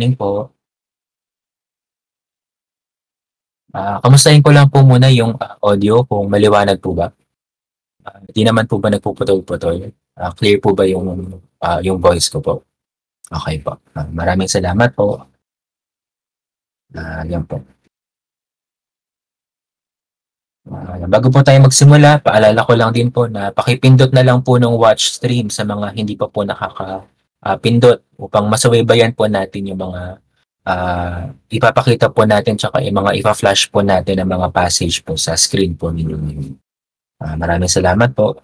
evening po. Kamustahin ko lang po muna yung audio kung maliwanag po ba? Hindi naman po ba nagpuputol-putol? Clear po ba yung voice ko po? Okay po. Maraming salamat po. Yan po. Bago po tayo magsimula, paalala ko lang din po na pakipindot na lang po ng watch stream sa mga hindi pa po nakaka-pindot upang masubaybayan po natin yung mga ipapakita po natin tsaka yung mga ipa-flash po natin ng mga passage po sa screen po ninyo. Maraming salamat po.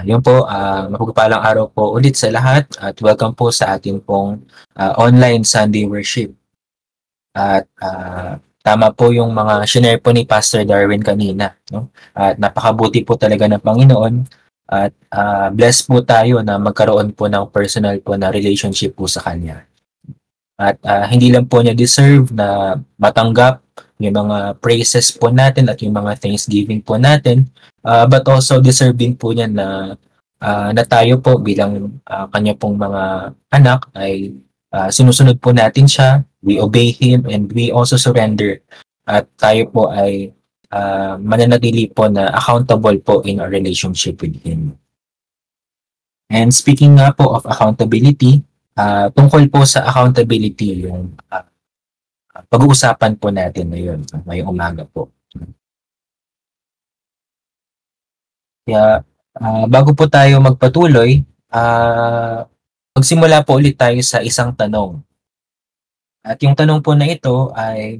Yun po, mapagpalang araw po ulit sa lahat at welcome po sa ating pong online Sunday worship. At tama po yung mga shinare po ni Pastor Darwin kanina. No? At napakabuti po talaga ng Panginoon at blessed po tayo na magkaroon po ng personal po na relationship po sa Kanya. At hindi lang po niya deserve na matanggap yung mga praises po natin at yung mga thanksgiving po natin, but also deserving po niya na tayo po bilang kanya pong mga anak ay sinusunod po natin siya, we obey Him, and we also surrender. At tayo po ay mananatili po na accountable po in our relationship with Him. And speaking nga po of accountability, tungkol po sa accountability yung pag-uusapan po natin ngayon, ngayong umaga po. Kaya bago po tayo magpatuloy, magsimula po ulit tayo sa isang tanong. At yung tanong po na ito ay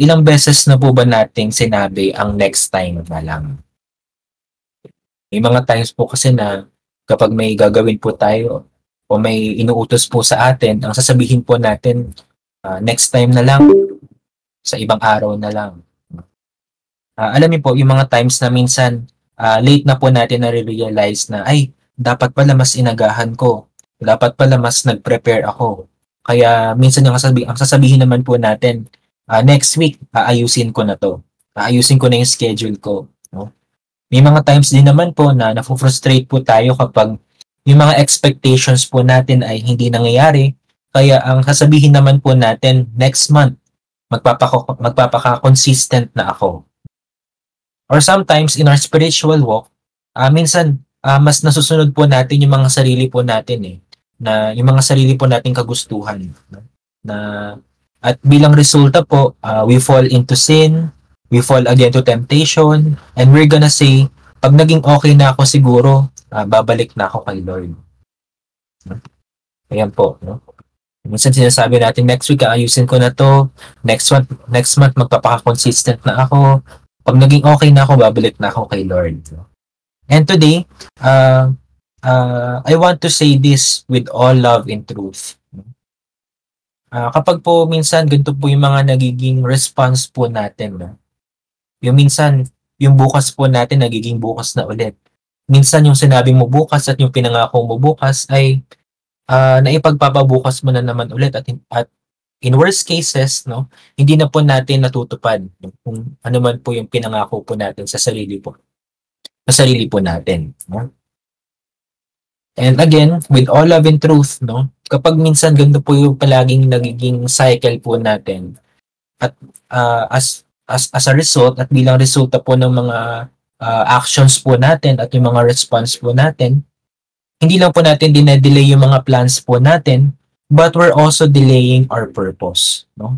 ilang beses na po ba nating sinabi ang next time na lang? May mga times po kasi na kapag may gagawin po tayo o may inuutos po sa atin, ang sasabihin po natin, next time na lang, sa ibang araw na lang. Alam niyo po, yung mga times na minsan, late na po natin na-realize na, ay, dapat pala mas inagahan ko. Dapat pala mas nag-prepare ako. Kaya minsan ang sasabihin naman po natin, next week, aayusin ko na to. Aayusin ko na yung schedule ko. No? May mga times din naman po na na-frustrate po tayo kapag yung mga expectations po natin ay hindi nangyayari. Kaya ang sasabihin naman po natin, next month, magpapaka-consistent na ako. Or sometimes in our spiritual walk, minsan mas nasusunod po natin yung mga sarili po natin na yung mga sarili po nating kagustuhan. Na at bilang resulta po, we fall into sin, we fall again to temptation, and we're gonna say, pag naging okay na ako siguro, babalik na ako kay Lord. Ayan po, no? Minsan sinasabi natin, next week ayusin ko na to, next month magpapaka-consistent na ako, pag naging okay na ako, babalik na ako kay Lord. And today, I want to say this with all love and truth. Kapag po minsan ganito po yung mga nagiging response po natin, no? Yung minsan, yung bukas po natin nagiging bukas na ulit. Minsan yung sinabi mo bukas at yung pinangako mo bukas ay naipagpapabukas mo na naman ulit at in worst cases, no, hindi na po natin natutupad kung ano man po yung pinangako po natin sa sarili po natin, no? And again, with all love and truth, no, kapag minsan ganito po yung palaging nagiging cycle po natin at as a result at bilang resulta po ng mga actions po natin at yung mga response po natin, hindi lang po natin dinedelay yung mga plans po natin, but we're also delaying our purpose. No?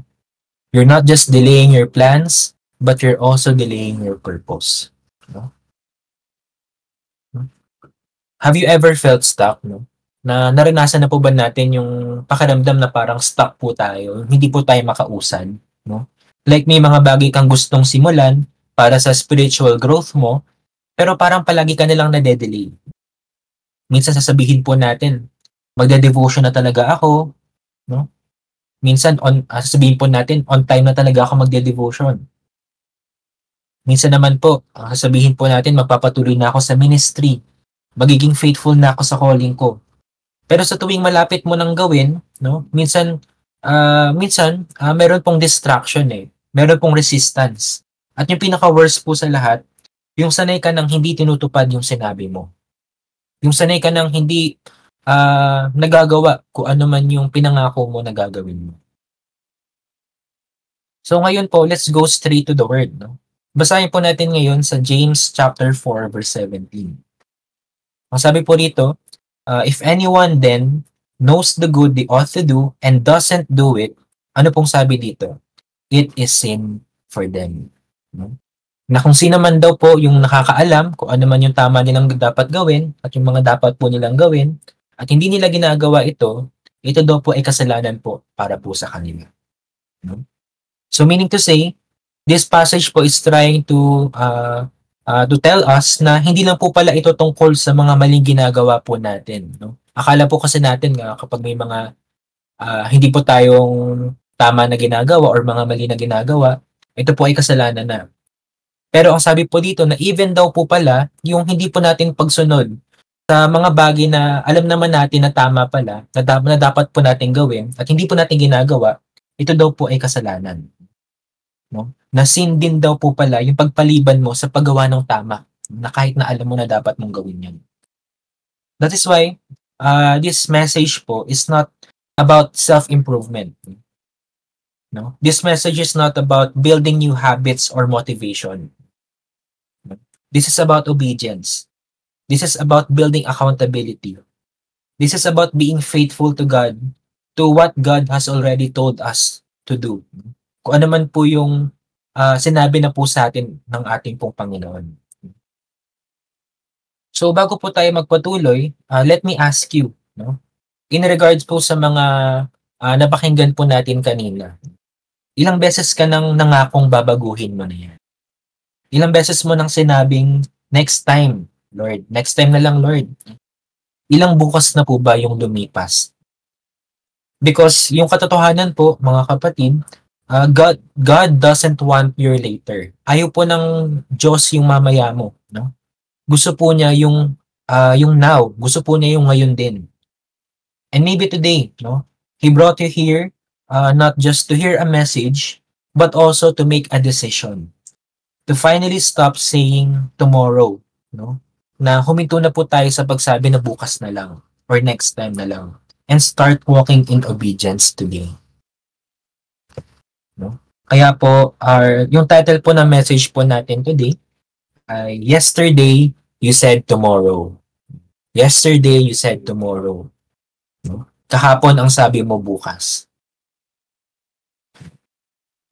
You're not just delaying your plans, but you're also delaying your purpose. No? Have you ever felt stuck? No? Na naranasan na po ba natin yung pakiramdam na parang stuck po tayo, hindi po tayo makausan? No? Like may mga bagay kang gustong simulan para sa spiritual growth mo, pero parang palagi ka nilang nade-delay. Minsan sasabihin po natin, magde-devotion na talaga ako, no? Minsan sasabihin po natin, on time na talaga ako magde-devotion. Minsan naman po, sasabihin po natin, magpapatuloy na ako sa ministry. Magiging faithful na ako sa calling ko. Pero sa tuwing malapit mo nang gawin, no? Minsan meron pong distraction Meron pong resistance. At yung pinaka-worst po sa lahat, yung sanay ka nang hindi tinutupad yung sinabi mo. Yung sanay ka nang hindi nagagawa kung ano man yung pinangako mo na gagawin mo. So ngayon po, let's go straight to the word. No? Basahin po natin ngayon sa James chapter 4 verse 17. Ang sabi po rito, if anyone then knows the good they ought to do and doesn't do it, ano pong sabi dito? It is sin for them. No? Na kung sino man daw po yung nakakaalam kung ano man yung tama nilang dapat gawin at yung mga dapat po nilang gawin at hindi nila ginagawa ito daw po ay kasalanan po para po sa kanila. No? So meaning to say, this passage po is trying to tell us na hindi lang po pala ito tungkol sa mga maling ginagawa po natin. No? Akala po kasi natin kapag may mga hindi po tayong tama na ginagawa or mga mali na ginagawa, ito po ay kasalanan na. Pero ang sabi po dito na even daw po pala, yung hindi po natin pagsunod sa mga bagay na alam naman natin na tama pala, na dapat po natin gawin at hindi po natin ginagawa, ito daw po ay kasalanan. No? Na sin din daw po pala yung pagpaliban mo sa paggawa ng tama na kahit na alam mo na dapat mong gawin yan. That is why this message po is not about self-improvement. No? This message is not about building new habits or motivation. This is about obedience. This is about building accountability. This is about being faithful to God, to what God has already told us to do. Kung ano man po yung sinabi na po sa atin ng ating pong Panginoon. So bago po tayo magpatuloy, let me ask you, no? In regards po sa mga napakinggan po natin kanina, ilang beses ka nang nangakong babaguhin mo na yan? Ilang beses mo nang sinabing, next time, Lord. Next time na lang, Lord. Ilang bukas na po ba yung lumipas? Because yung katotohanan po, mga kapatid, God doesn't want your later. Ayaw po ng Diyos yung mamaya mo. No? Gusto po niya yung now. Gusto po niya yung ngayon din. And maybe today, no? He brought you here not just to hear a message, but also to make a decision. To finally stop saying tomorrow, no? Na huminto na po tayo sa pagsabi na bukas na lang or next time na lang and start walking in obedience today. No? Kaya po, yung title po ng message po natin today ay Yesterday, You Said Tomorrow. Yesterday, you said tomorrow. No? Kahapon ang sabi mo bukas.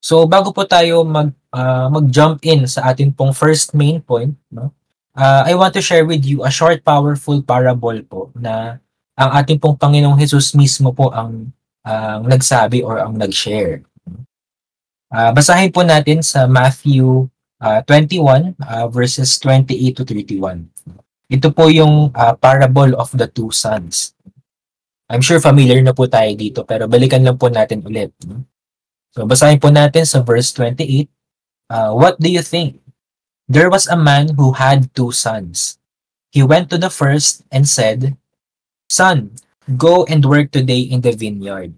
So bago po tayo mag-jump in sa atin pong first main point, no? I want to share with you a short powerful parable po na ang ating pong Panginoong Hesus mismo po ang nagsabi or ang nag-share. Basahin po natin sa Matthew 21 verses 28 to 31. Ito po yung parable of the two sons. I'm sure familiar na po tayo dito pero balikan lang po natin ulit. No? So basahin po natin sa verse 28. What do you think? There was a man who had two sons. He went to the first and said, Son, go and work today in the vineyard.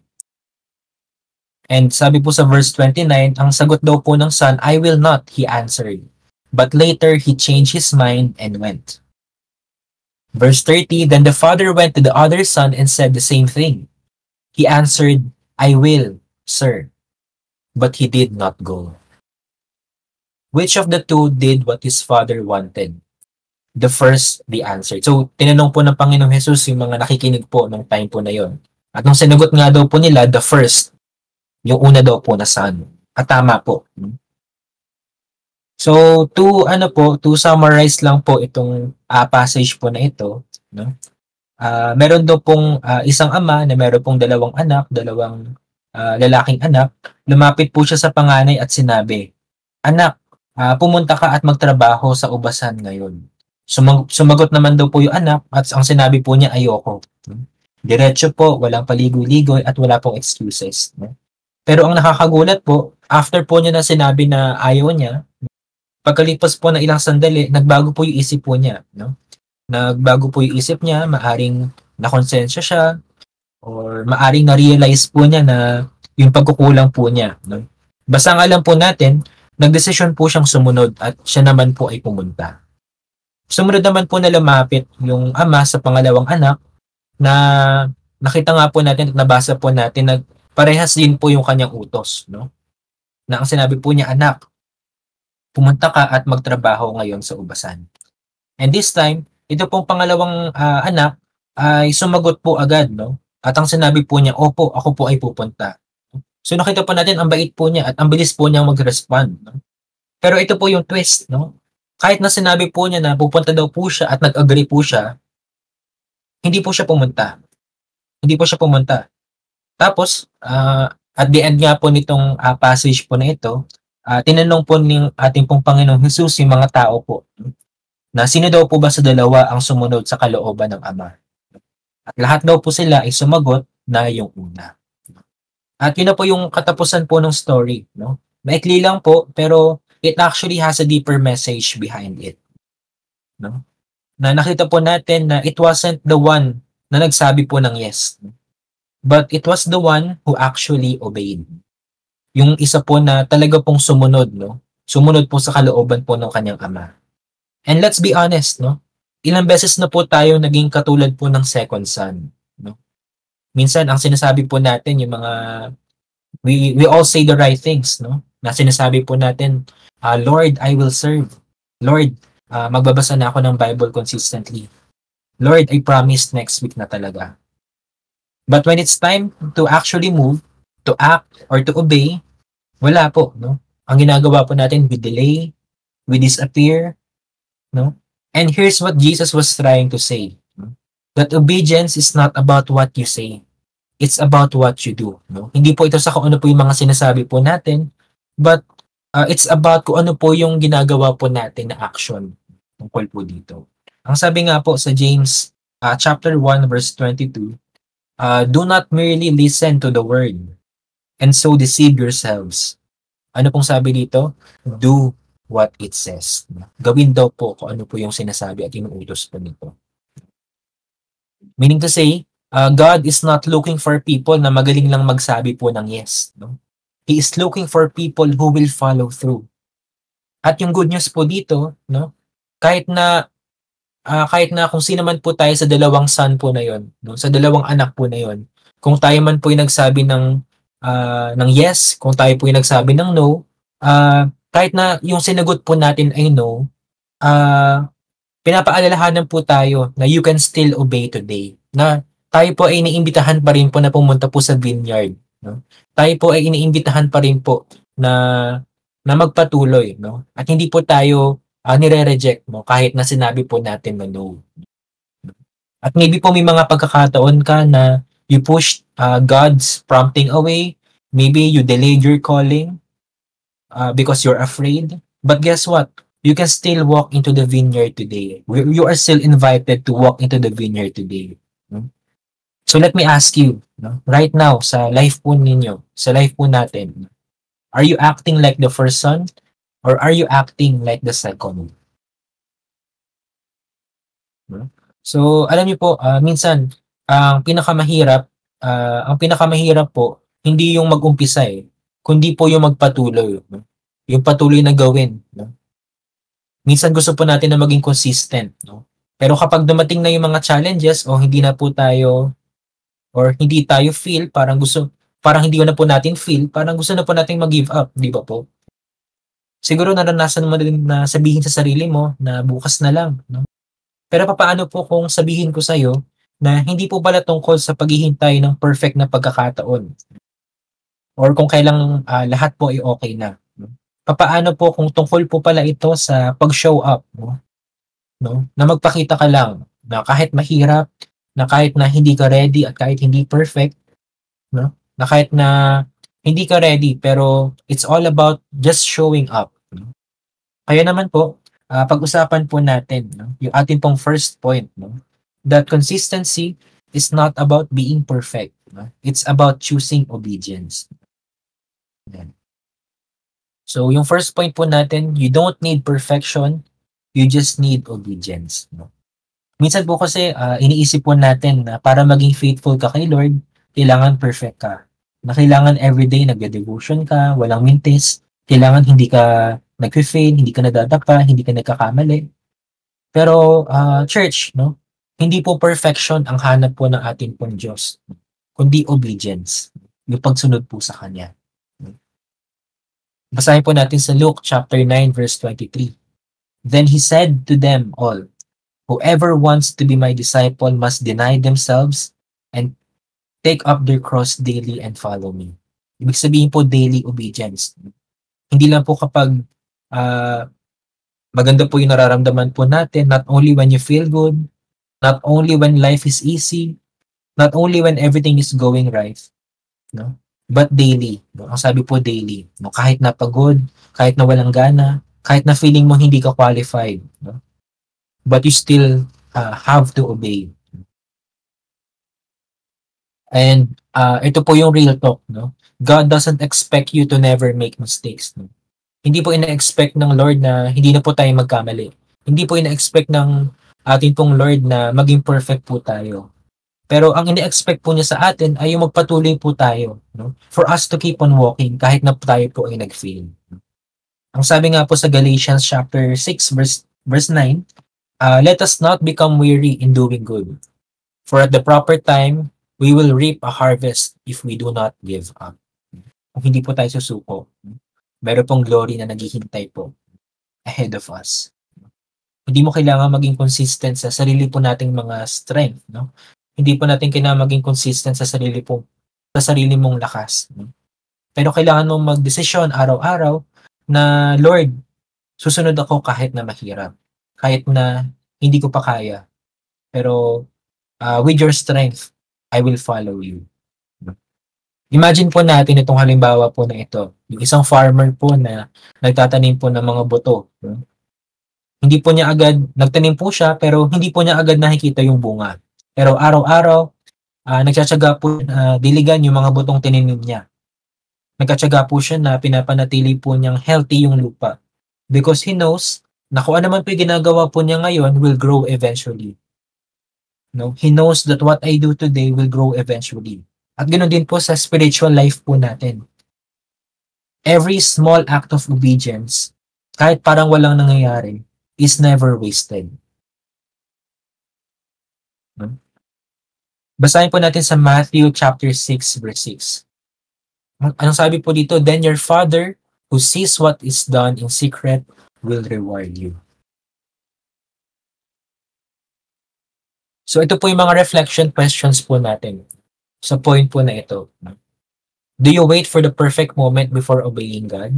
And sabi po sa verse 29, ang sagot daw po ng son, I will not, he answered. But later he changed his mind and went. Verse 30, then the father went to the other son and said the same thing. He answered, I will, sir. But he did not go. Which of the two did what his father wanted? The first, they answered. So, tinanong po ng Panginoong Jesus yung mga nakikinig po nung time po na yon. At nung sinagot nga daw po nila, the first, yung una daw po na son. At tama po. So, to summarize lang po itong passage po na ito, no? Meron daw pong isang ama na meron pong dalawang lalaking anak. Lumapit po siya sa panganay at sinabi, Anak, pumunta ka at magtrabaho sa ubasan ngayon. Sumagot naman daw po yung anak at ang sinabi po niya, ayoko. Diretso po, walang paligoy-ligoy at wala pong excuses. No? Pero ang nakakagulat po, after po niya na sinabi na ayaw niya, pagkalipas po ng ilang sandali, nagbago po yung isip po niya. No? Nagbago po yung isip niya, maaring nakonsensya siya, or maaring na-realize po niya na yung pagkukulang po niya. No? Basta nga lang po natin, nagdesisyon po siyang sumunod at siya naman po ay pumunta. Sumunod naman po na lumapit yung ama sa pangalawang anak na nakita nga po natin at nabasa po natin na parehas din po yung kanyang utos, no? Na ang sinabi po niya, anak, pumunta ka at magtrabaho ngayon sa ubasan. And this time, ito pong pangalawang anak ay sumagot po agad, no? At ang sinabi po niya, opo, ako po ay pupunta. So nakita po natin, ang bait po niya at ang bilis po niyang mag-respond. No? Pero ito po yung twist, no? Kahit na sinabi po niya na pupunta daw po siya at nag-agree po siya, hindi po siya pumunta. Hindi po siya pumunta. Tapos, at the end nga po nitong passage po na ito, tinanong po ng ating pong Panginoong Jesus yung mga tao po, na sino daw po ba sa dalawa ang sumunod sa kalooban ng Ama? At lahat daw po sila ay sumagot na yung una. At yun na po yung katapusan po ng story. No? Maikli lang po, pero it actually has a deeper message behind it. No? Na nakita po natin na it wasn't the one na nagsabi po ng yes. But it was the one who actually obeyed. Yung isa po na talaga pong sumunod. No? Sumunod po sa kalooban po ng kanyang Ama. And let's be honest, no? Ilang beses na po tayo naging katulad po ng second son, no? Minsan ang sinasabi po natin yung mga we all say the right things, no? Na sinasabi po natin, Lord, I will serve. Lord, magbabasa na ako ng Bible consistently. Lord, I promise next week na talaga. But when it's time to actually move, to act or to obey, wala po, no? Ang ginagawa po natin, we delay, we disappear, no? And here's what Jesus was trying to say, no? That obedience is not about what you say. It's about what you do, no? Hindi po ito sa kung ano po yung mga sinasabi po natin, but it's about kung ano po yung ginagawa po natin na action tungkol po dito. Ang sabi nga po sa James chapter 1 verse 22, do not merely listen to the word and so deceive yourselves. Ano pong sabi dito? Do what it says. Gawin daw po kung ano po yung sinasabi at inuutos po nito. Meaning to say, God is not looking for people na magaling lang magsabi po ng yes. No? He is looking for people who will follow through. At yung good news po dito, no? kahit na kung sino man po tayo sa dalawang son po na yon, no? Sa dalawang anak po na yon, kung tayo man po yung nagsabi ng yes, kung tayo po yung nagsabi ng no, kahit na yung sinagot po natin ay no, pinapaalalahanan po tayo na you can still obey today. Na tayo po ay iniimbitahan pa rin po na pumunta po sa vineyard. No? Tayo po ay iniimbitahan pa rin po na magpatuloy. No? At hindi po tayo nire-reject, no? Kahit na sinabi po natin na no. At maybe po may mga pagkakataon ka na you pushed God's prompting away. Maybe you delayed your calling because you're afraid. But guess what? You can still walk into the vineyard today. You are still invited to walk into the vineyard today. So let me ask you, right now, sa life po ninyo, sa life po natin, are you acting like the first son or are you acting like the second? So alam niyo po, minsan, ang pinakamahirap po, hindi yung mag-umpisa kundi po yung magpatuloy. No? Yung patuloy na gawin. No? Minsan gusto po natin na maging consistent. No? Pero kapag dumating na yung mga challenges o hindi na po tayo or hindi tayo feel, parang hindi na po natin feel, parang gusto na po natin mag-give up. Di ba po? Siguro naranasan mo din na sabihin sa sarili mo na bukas na lang. No? Pero paano po kung sabihin ko sa'yo na hindi po pala tungkol sa paghihintay ng perfect na pagkakataon? Or kung kailang lahat po ay okay na. No? Paano po kung tungkol po pala ito sa pag-show up, no? Na magpakita ka lang na kahit mahirap, na kahit na hindi ka ready at kahit hindi perfect, no? Na kahit na hindi ka ready pero it's all about just showing up. No? Kaya naman po, pag-usapan po natin, no? Yung ating pong first point, no? That consistency is not about being perfect. No? It's about choosing obedience. So, yung first point po natin, you don't need perfection, you just need obedience. No? Minsan po kasi, iniisip po natin na para maging faithful ka kay Lord, kailangan perfect ka. Na kailangan everyday nagde-devotion ka, walang mintis, kailangan hindi ka nag-fail, hindi ka nadadapa, hindi ka nagkakamali. Pero, church, no? Hindi po perfection ang hanap po ng ating pong Diyos, kundi obedience, yung pagsunod po sa Kanya. Basahin po natin sa Luke chapter 9 verse 23. Then he said to them all, "Whoever wants to be my disciple must deny themselves and take up their cross daily and follow me." Ibig sabihin po daily obedience. Hindi lang po kapag ah, maganda po yung nararamdaman po natin, not only when you feel good, not only when life is easy, not only when everything is going right, no? But daily. No? Ang sabi po daily. No? Kahit na pagod, kahit na walang gana, kahit na feeling mo hindi ka qualified, no? But you still have to obey. And ito po yung real talk, no? God doesn't expect you to never make mistakes, no? Hindi po ina-expect ng Lord na hindi na po tayo magkamali. Hindi po ina-expect ng atin pong Lord na maging perfect po tayo. Pero ang ina-expect po niya sa atin ay yung magpatuloy po tayo, no? For us to keep on walking kahit na tayo po ay nag-fail. Ang sabi nga po sa Galatians chapter 6 verse 9, let us not become weary in doing good. For at the proper time, we will reap a harvest if we do not give up. Kung hindi po tayo susuko, meron pong glory na naghihintay po ahead of us. Hindi mo kailangan maging consistent sa sarili po nating mga strength, no? Hindi po natin kailangan maging consistent sa sarili mong lakas, no? Pero kailangan mong magdesisyon araw-araw na, Lord, susunod ako kahit na mahirap, kahit na hindi ko pa kaya. Pero with your strength, I will follow you. Imagine po natin itong halimbawa po na ito. Yung isang farmer po na nagtatanim po ng mga buto. No? Hindi po niya agad, nagtanim po siya, pero hindi po niya agad nakikita yung bunga. Pero araw-araw, nagtsatsaga po diligan yung mga butong tinanim niya. Nagtsatsaga po siya na pinapanatili po niyang healthy yung lupa. Because he knows na kung ano man po yung ginagawa po niya ngayon will grow eventually. No? He knows that what I do today will grow eventually. At ganoon din po sa spiritual life po natin. Every small act of obedience, kahit parang walang nangyayari, is never wasted. No? Basahin po natin sa Matthew chapter 6 verse 6. Anong sabi po dito? Then your Father who sees what is done in secret will reward you. So ito po yung mga reflection questions po natin sa point po na ito. Do you wait for the perfect moment before obeying God?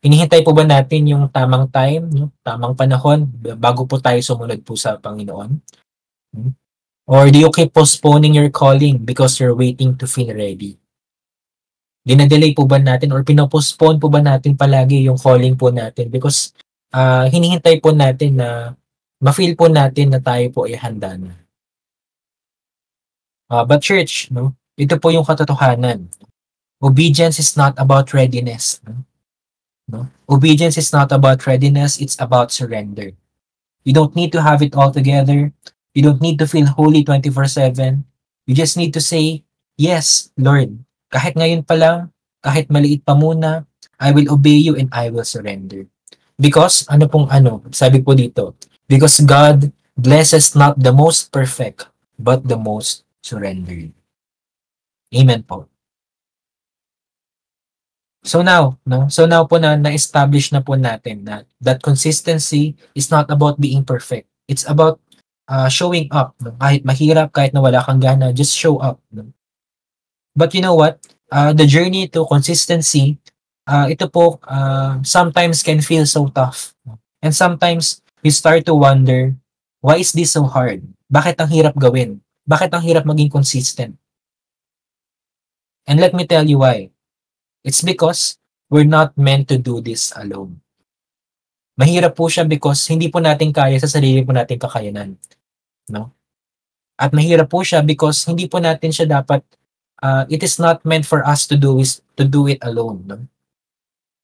Hinihintay po ba natin yung tamang time, tamang panahon bago po tayo sumunod po sa Panginoon? Or do you keep postponing your calling because you're waiting to feel ready? Dinadelay po ba natin or pinopostpone po ba natin palagi yung calling po natin because hinihintay po natin na ma-feel po natin na tayo po ay handa na. But church, no? Ito po yung katotohanan. Obedience is not about readiness. No? Obedience is not about readiness, it's about surrender. You don't need to have it all together. You don't need to feel holy 24/7. You just need to say, yes, Lord. Kahit ngayon pa lang, kahit maliit pa muna, I will obey you and I will surrender. Because, sabi po dito, because God blesses not the most perfect, but the most surrendered. Amen po. So now po na-establish na po natin that consistency is not about being perfect. It's about showing up. No? Kahit mahirap, kahit na wala kang gana, just show up. No? But you know what? The journey to consistency, ito po sometimes can feel so tough. And sometimes we start to wonder, why is this so hard? Bakit ang hirap gawin? Bakit ang hirap maging consistent? And let me tell you why. It's because we're not meant to do this alone. Mahirap po siya because hindi po natin kaya sa sarili po nating kakayanan. No? At mahirap po siya because hindi po natin siya dapat, it is not meant for us to do it alone. No?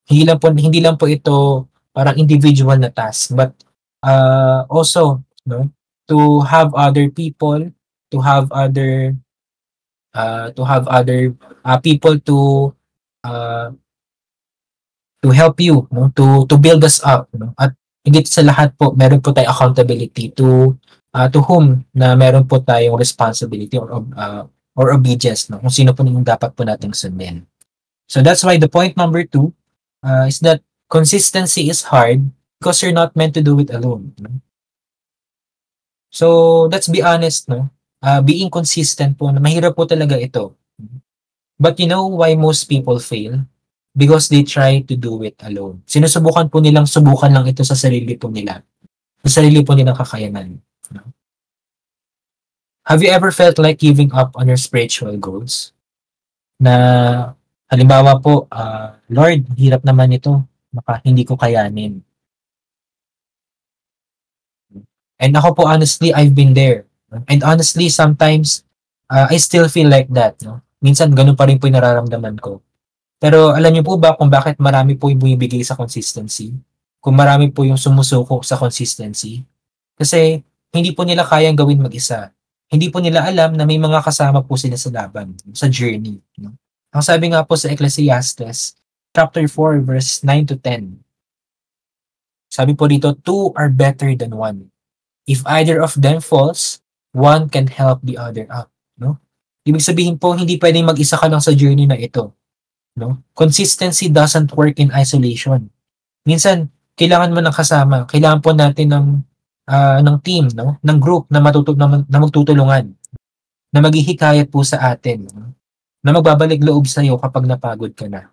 Hindi lang po ito parang individual na task, but also, no, to have other people, to have other people to help you, no, to build us up, no? At higit sa lahat po, meron po tayong accountability to to whom na meron po tayong responsibility or obedience, no? Kung sino po yung dapat po nating sundin. So that's why the point number 2 is that consistency is hard because you're not meant to do it alone. No? So let's be honest, no? Being consistent po, mahirap po talaga ito. But you know why most people fail? Because they try to do it alone. Sinusubukan po nilang subukan lang ito sa sarili po nila. Sa sarili po nilang kakayanan. No? Have you ever felt like giving up on your spiritual goals? Na halimbawa po, Lord, hirap naman ito. Baka hindi ko kayanin. And ako po, honestly, I've been there. And honestly, sometimes, I still feel like that. No? Minsan, ganun pa rin po yung nararamdaman ko. Pero alam niyo po ba kung bakit marami po yung bumibigay sa consistency? Kung marami po yung sumusuko sa consistency? Kasi hindi po nila kayang gawin mag-isa. Hindi po nila alam na may mga kasama po sila sa laban, sa journey. No? Ang sabi nga po sa Ecclesiastes, chapter 4, verse 9 to 10. Sabi po dito, 2 are better than 1. If either of them falls, one can help the other up. No? Ibig sabihin po, hindi pwedeng mag-isa ka lang sa journey na ito. No? Consistency doesn't work in isolation. Minsan, kailangan mo ng kasama. Kailangan po natin ng team, no? Ng group na magtutulungan, na maghihikayat po sa atin, no? Na magbabalik loob sa iyo kapag napagod ka na.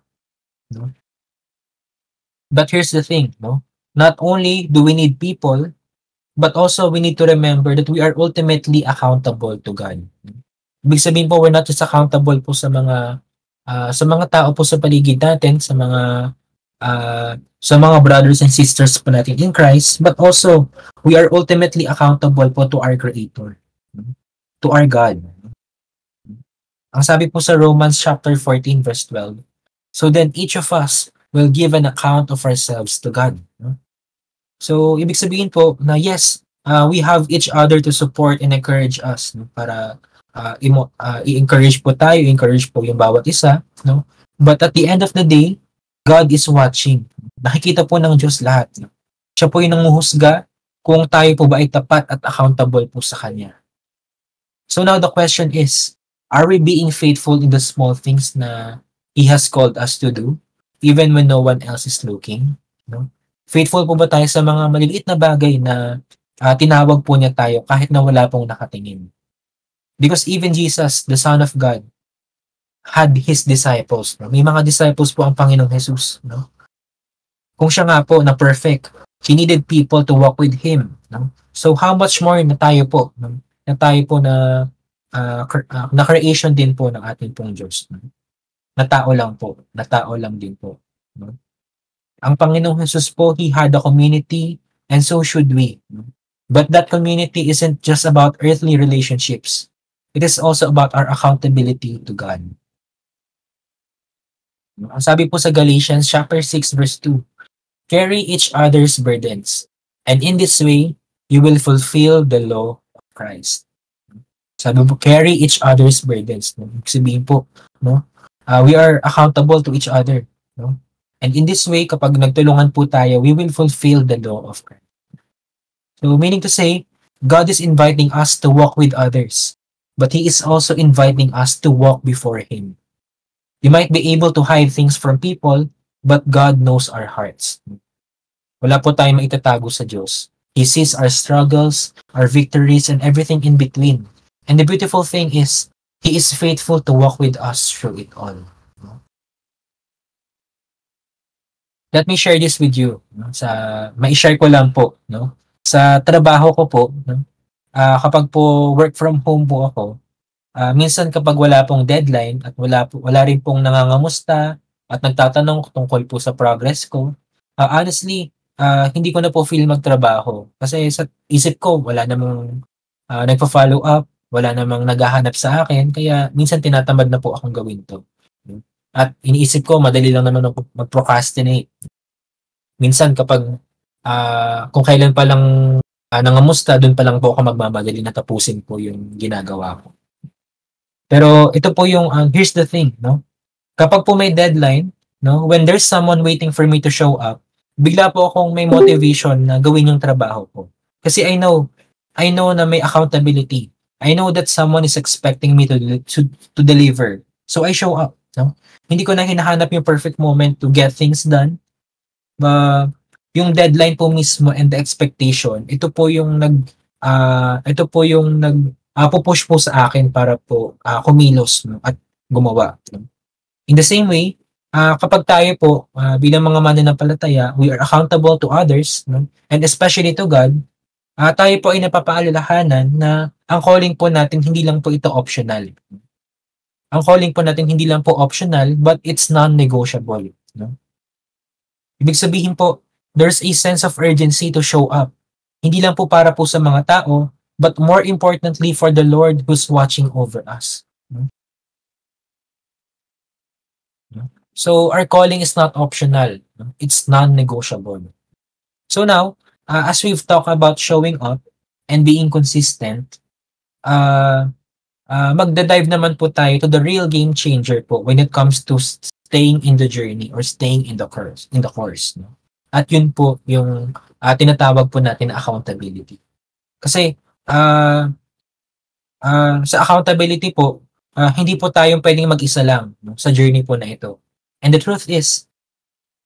No? But here's the thing, no? Not only do we need people, but also we need to remember that we are ultimately accountable to God. Ibig sabihin po, we're not just accountable po sa mga tao po sa paligid natin, sa mga brothers and sisters po natin in Christ, but also we are ultimately accountable po to our Creator, to our God. Ang sabi po sa Romans chapter 14 verse 12, so then each of us will give an account of ourselves to God. So ibig sabihin po na yes, we have each other to support and encourage us, no? Para i-encourage po tayo, i-encourage po yung bawat isa, no? But at the end of the day, God is watching. Nakikita po ng Diyos lahat. No? Siya po yung nanguhusga kung tayo po ba ay tapat at accountable po sa Kanya. So now the question is, are we being faithful in the small things na He has called us to do, even when no one else is looking? No? Faithful po ba tayo sa mga maliliit na bagay na tinawag po niya tayo kahit na wala pong nakatingin? Because even Jesus, the Son of God, had His disciples. No? May mga disciples po ang Panginoong Jesus. No? Kung siya nga po na perfect, He needed people to walk with Him. No? So how much more na tayo po, no? Na tayo po na creation din po ng ating pong Diyos. No? Na tao lang po, na tao lang din po. No? Ang Panginoong Jesus po, He had a community, and so should we. No? But that community isn't just about earthly relationships. It is also about our accountability to God. Ang sabi po sa Galatians chapter 6 verse 2, carry each other's burdens, and in this way, you will fulfill the law of Christ. Sabi po, carry each other's burdens. No? Sabihin po, no? We are accountable to each other. No? And in this way, kapag nagtulungan po tayo, we will fulfill the law of Christ. So meaning to say, God is inviting us to walk with others, but He is also inviting us to walk before Him. You might be able to hide things from people, but God knows our hearts. Wala po tayong maitatago sa Diyos. He sees our struggles, our victories, and everything in between. And the beautiful thing is, He is faithful to walk with us through it all. Let me share this with you. Ma-share ko lang po. No? Sa trabaho ko po, no? Kapag po work from home po ako, minsan kapag wala pong deadline at wala rin pong nangangamusta at nagtatanong tungkol po sa progress ko, honestly, hindi ko na po feel magtrabaho. Kasi sa isip ko, wala namang nagpa-follow up, wala namang naghahanap sa akin, kaya minsan tinatamad na po akong gawin to. At iniisip ko, madali lang naman ako mag-procrastinate. Minsan kapag kung kailan pa lang nangamusta, doon pa lang po ako magmamadali na tapusin po yung ginagawa ko. Pero ito po yung, here's the thing, no? Kapag po may deadline, no? When there's someone waiting for me to show up, bigla po akong may motivation na gawin yung trabaho ko. Kasi I know, I know na may accountability. I know that someone is expecting me to deliver. So I show up, no? Hindi ko na hinahanap yung perfect moment to get things done. Yung deadline po mismo and the expectation, ito po yung pupush po sa akin para po kumilos, no, at gumawa. No? In the same way, kapag tayo po bilang mga mananampalataya, we are accountable to others, no? And especially to God, tayo po ay napapaalalahanan na ang calling po natin hindi lang po ito optional. Ang calling po natin hindi lang po optional, but it's non-negotiable. No? Ibig sabihin po, there's a sense of urgency to show up. Hindi lang po para po sa mga tao, but more importantly for the Lord who's watching over us. No? So our calling is not optional. No? It's non-negotiable. So now, as we've talked about showing up and being consistent, magda-dive naman po tayo to the real game changer po when it comes to staying in the journey or staying in the course. No? At yun po yung tinatawag po natin na accountability. Kasi sa accountability po, hindi po tayong pwedeng mag-isa lang, no, sa journey po na ito. And the truth is,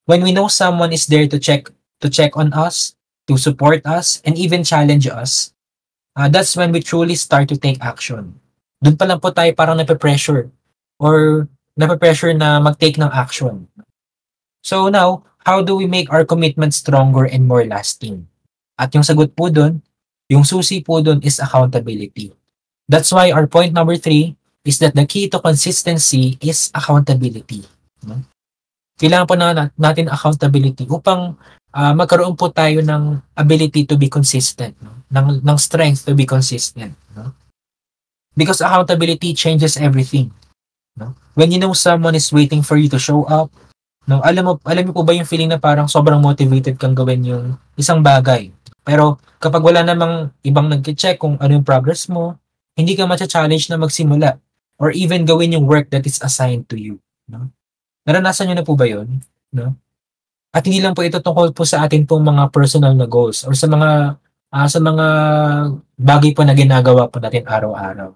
when we know someone is there to check on us, to support us, and even challenge us, that's when we truly start to take action. Doon pa lang po tayo parang nape-pressure or nape-pressure na mag-take ng action. So now, how do we make our commitment stronger and more lasting? At yung sagot po doon, yung susi po doon is accountability. That's why our point number 3 is that the key to consistency is accountability. No? Kailangan po natin accountability upang magkaroon po tayo ng ability to be consistent, no? ng strength to be consistent. No? Because accountability changes everything. No? When you know someone is waiting for you to show up, no, alam mo po ba yung feeling na parang sobrang motivated kang gawin yung isang bagay. Pero kapag wala namang ibang nag-check kung ano yung progress mo, hindi ka ma-challenge na magsimula or even gawin yung work that is assigned to you. No? Naranasan nyo na po ba yun? No? At hindi lang po ito tungkol po sa atin pong mga personal na goals or sa mga bagay po na ginagawa po natin araw-araw.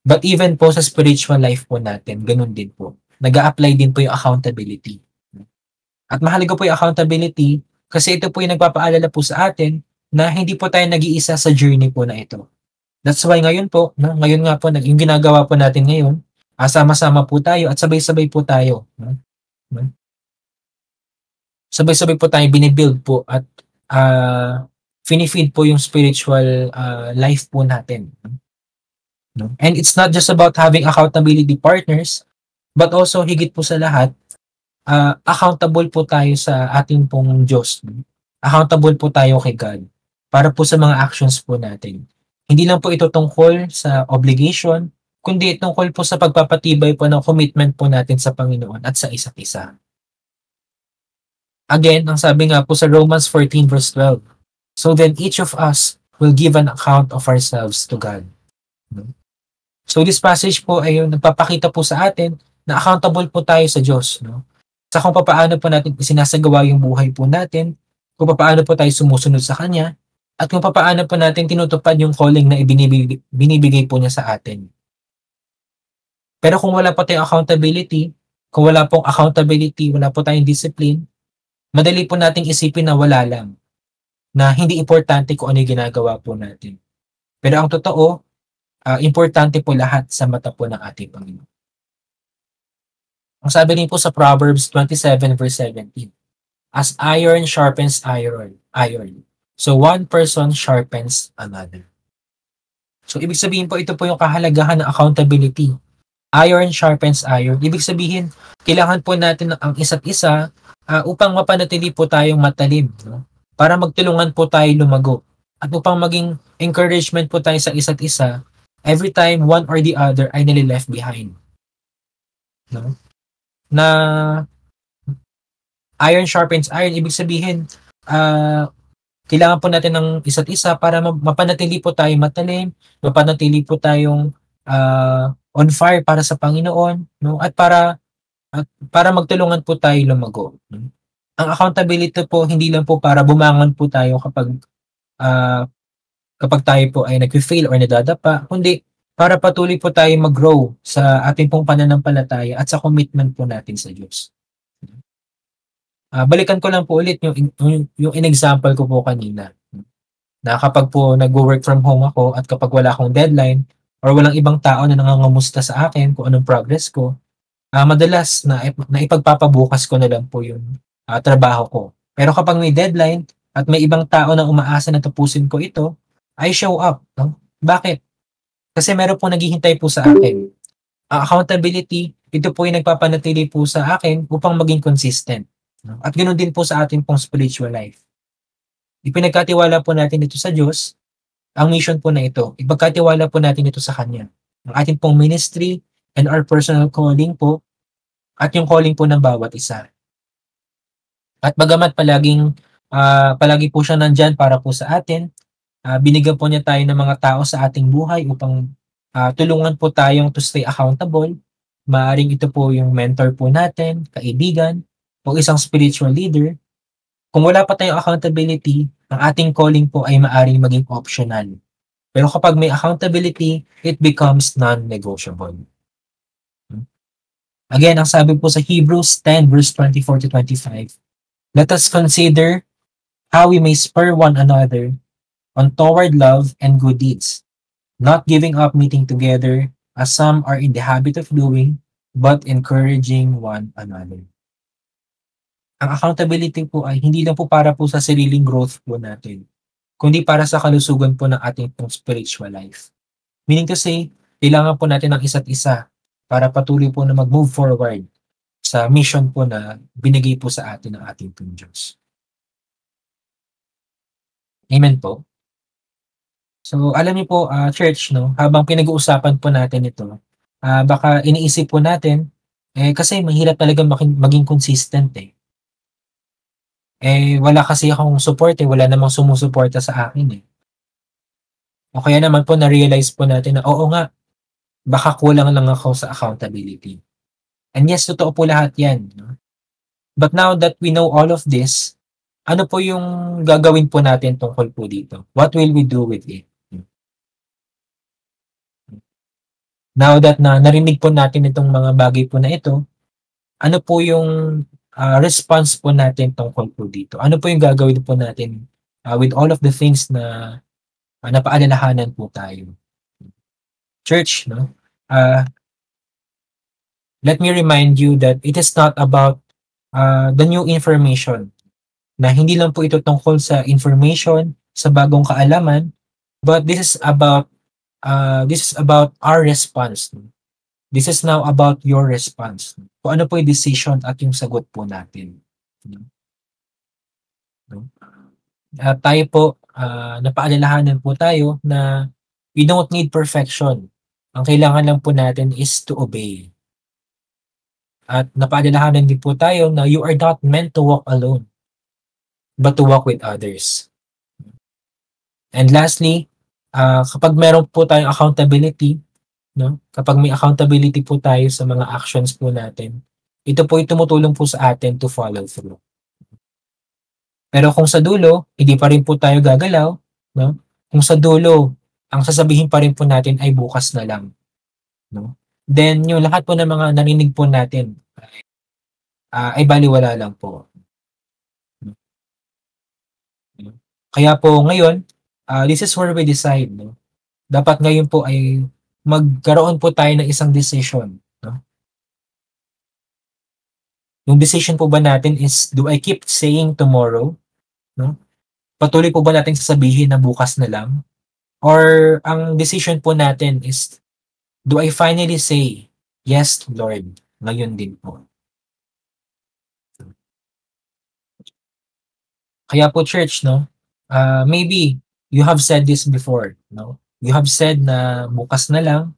But even po sa spiritual life po natin, ganun din po. Nag-a-apply din po yung accountability. At mahalaga po yung accountability kasi ito po yung nagpapaalala po sa atin na hindi po tayo nag-iisa sa journey po na ito. That's why ngayon po, no, ngayon nga po, yung ginagawa po natin ngayon, sama-sama po tayo at sabay-sabay po tayo. No? Sabay-sabay po tayo binibuild po at finifeed po yung spiritual life po natin. No? And it's not just about having accountability partners, but also higit po sa lahat, accountable po tayo sa ating pong Diyos. No? Accountable po tayo kay God para po sa mga actions po natin. Hindi lang po ito tungkol sa obligation, kundi tungkol po sa pagpapatibay po ng commitment po natin sa Panginoon at sa isa't isa. Again, ang sabi nga po sa Romans 14 verse 12, so then each of us will give an account of ourselves to God. So this passage po ay nagpapakita po sa atin na accountable po tayo sa Diyos. No? Sa kung paano po natin sinasagawa yung buhay po natin, kung paano po tayo sumusunod sa Kanya, at kung paano po natin tinutupad yung calling na binibigay po niya sa atin. Pero kung wala po tayong accountability, kung wala pong accountability, wala po tayong discipline, madali po nating isipin na wala lang, na hindi importante kung ano yung ginagawa po natin. Pero ang totoo, importante po lahat sa mata po ng ating Panginoon. Ang sabi rin po sa Proverbs 27 verse 17, as iron sharpens iron. So one person sharpens another. So ibig sabihin po, ito po yung kahalagahan ng accountability. Iron sharpens iron. Ibig sabihin, kailangan po natin ang isa't isa upang mapanatili po tayong matalim. No? Para magtulungan po tayo lumago. At upang maging encouragement po tayo sa isa't isa, every time one or the other ay nalileft behind. No? Na iron sharpens iron, ibig sabihin, kailangan po natin ng isa't isa para mapanatili po tayo matalim, mapanatili po tayong on fire para sa Panginoon, no? At para magtulungan po tayo lumago. No? Ang accountability po hindi lang po para bumangon po tayo kapag kapag tayo po ay nag-fail or nadadapa, kundi para patuloy po tayo mag-grow sa ating pong pananampalataya at sa commitment po natin sa Diyos. Balikan ko lang po ulit yung in-example ko po kanina, na kapag po nag-work from home ako at kapag wala akong deadline or walang ibang tao na nangangamusta sa akin kung anong progress ko, madalas na ipagpapabukas ko na lang po yung trabaho ko. Pero kapag may deadline at may ibang tao na umaasa na tapusin ko ito, I show up. No? Bakit? Kasi meron po naghihintay po sa akin. Accountability, ito po yung nagpapanatili po sa akin upang maging consistent. No? At ganoon din po sa ating pong spiritual life. Ipinagkatiwala po natin ito sa Diyos, ang mission po na ito. Ipagkatiwala po natin ito sa Kanya. Ang ating pong ministry and our personal calling po at yung calling po ng bawat isa. At bagamat palagi po siya nandyan para po sa atin, binigyan po niya tayo ng mga tao sa ating buhay upang tulungan po tayong to stay accountable. Maaring ito po yung mentor po natin, kaibigan, o isang spiritual leader. Kung wala pa tayong accountability, ang ating calling po ay maaring maging optional. Pero kapag may accountability, it becomes non-negotiable. Again, ang sabi po sa Hebrews 10 verse 24 to 25, let us consider how we may spur one another on toward love and good deeds, not giving up meeting together as some are in the habit of doing, but encouraging one another. Ang accountability po ay hindi lang po para po sa sariling growth po natin, kundi para sa kalusugan po ng ating pong spiritual life. Meaning to say, kailangan po natin ng isa't isa para patuloy po na mag-move forward sa mission po na binigay po sa atin ng ating pong Diyos. Amen po. So, alam niyo po, church, no, habang pinag-uusapan po natin ito, baka iniisip po natin, kasi mahirap talaga maging consistent eh. Wala kasi akong support wala namang sumusuporta sa akin eh. O kaya naman po na-realize po natin na oo nga, baka kulang lang ako sa accountability. And yes, totoo po lahat yan. No? But now that we know all of this, ano po yung gagawin po natin tungkol po dito? What will we do with it? Now that narinig po natin itong mga bagay po na ito, ano po yung response po natin tungkol po dito? Ano po yung gagawin po natin with all of the things na napaalalahanan po tayo? Church, no? Let me remind you that it is not about the new information. Na hindi lang po ito tungkol sa information, sa bagong kaalaman, but this is about our response. This is now about your response. Kung ano po yung decision at yung sagot po natin. Tayo po, napaalalahanan po tayo na we don't need perfection. Ang kailangan lang po natin is to obey. At napaalalahanan din po tayo na you are not meant to walk alone, but to walk with others. And lastly, kapag meron po tayong accountability, no? Kapag may accountability po tayo sa mga actions po natin, ito po yung tumutulong po sa atin to follow through. Pero kung sa dulo, hindi pa rin po tayo gagalaw, no? Kung sa dulo, ang sasabihin pa rin po natin ay bukas na lang, no? Then yung lahat po ng mga narinig po natin ay baliwala lang po. Kaya po ngayon, this is where we decide, no? Dapat ngayon po ay magkaroon po tayo ng isang decision, no? Yung decision po ba natin is, do I keep saying tomorrow, no? Patuloy po ba natin sasabihin na bukas na lang? Or ang decision po natin is, do I finally say, yes, Lord, ngayon din po? Kaya po church, no? Maybe you have said this before, no? You have said na bukas na lang,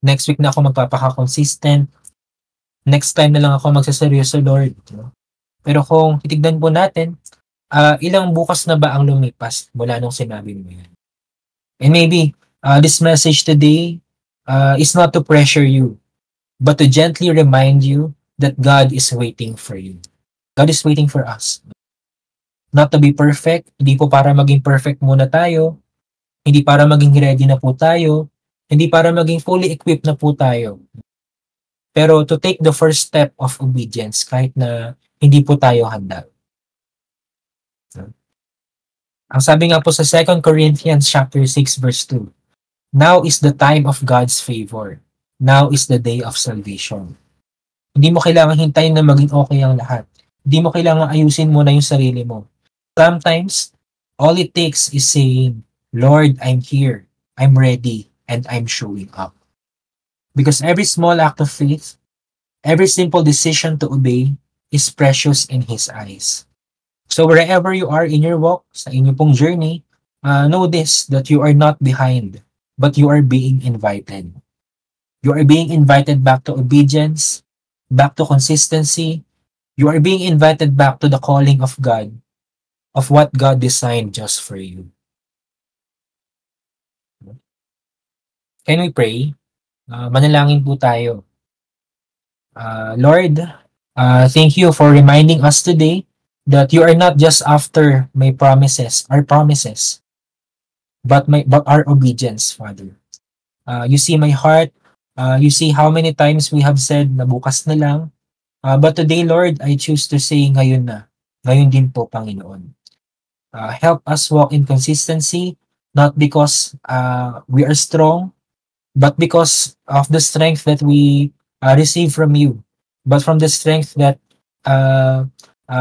next week na ako magpapaka-consistent, next time na lang ako magsaseryoso, Lord. No? Pero kung titignan po natin, ilang bukas na ba ang lumipas mula nung sinabi mo yan? And maybe this message today is not to pressure you, but to gently remind you that God is waiting for you. God is waiting for us. Not to be perfect, hindi po para maging perfect muna tayo, hindi para maging ready na po tayo, hindi para maging fully equipped na po tayo. Pero to take the first step of obedience kahit na hindi po tayo handa. Ang sabi nga po sa 2 Corinthians chapter 6 verse 2, now is the time of God's favor. Now is the day of salvation. Hindi mo kailangan hintayin na maging okay ang lahat. Hindi mo kailangan ayusin muna yung sarili mo. Sometimes, all it takes is saying, Lord, I'm here. I'm ready. And I'm showing up. Because every small act of faith, every simple decision to obey is precious in His eyes. So wherever you are in your walk, sa inyo pong journey, know this, that you are not behind, but you are being invited. You are being invited back to obedience, back to consistency. You are being invited back to the calling of God, of what God designed just for you. Can we pray? Manalangin po tayo. Lord, thank you for reminding us today that you are not just after my promises, our promises, but our obedience, Father. You see my heart. You see how many times we have said na bukas na lang. But today, Lord, I choose to say ngayon na. Ngayon din po, Panginoon. Help us walk in consistency, not because we are strong, but because of the strength that we receive from you, but from the strength that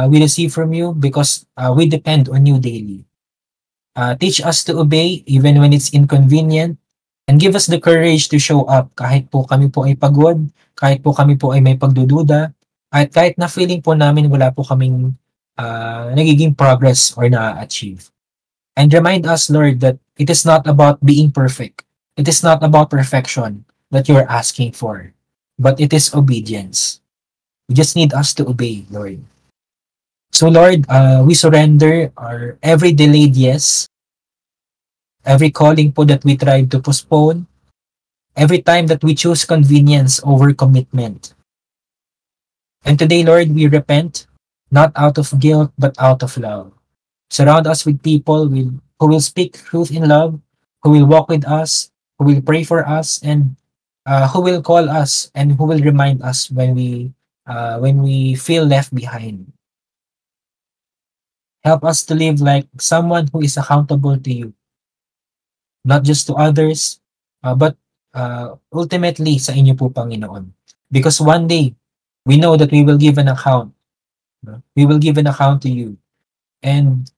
we receive from you because we depend on you daily. Teach us to obey even when it's inconvenient, and give us the courage to show up kahit po kami po ay pagod, kahit po kami po ay may pagdududa, at kahit na feeling po namin wala po kaming nagiging progress or na-achieve. And remind us, Lord, that it is not about being perfect. It is not about perfection that you're asking for, but it is obedience. You just need us to obey, Lord. So, Lord, we surrender our every delayed yes, every calling po that we tried to postpone, every time that we choose convenience over commitment. And today, Lord, we repent, not out of guilt, but out of love. Surround us with people who will speak truth in love, who will walk with us, who will pray for us, and who will call us and who will remind us when we feel left behind. Help us to live like someone who is accountable to you, not just to others, but ultimately sa inyo po, Panginoon. Because one day, we know that we will give an account. We will give an account to you. And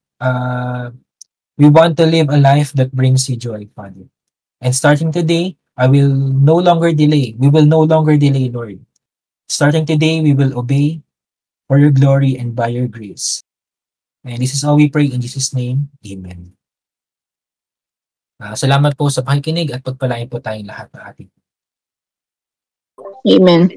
we want to live a life that brings you joy, Father. And starting today, I will no longer delay. We will no longer delay, Lord. Starting today, we will obey for your glory and by your grace. And this is all we pray in Jesus' name. Amen. Salamat po sa pakikinig at pagpalain po tayong lahat ng ating. Amen.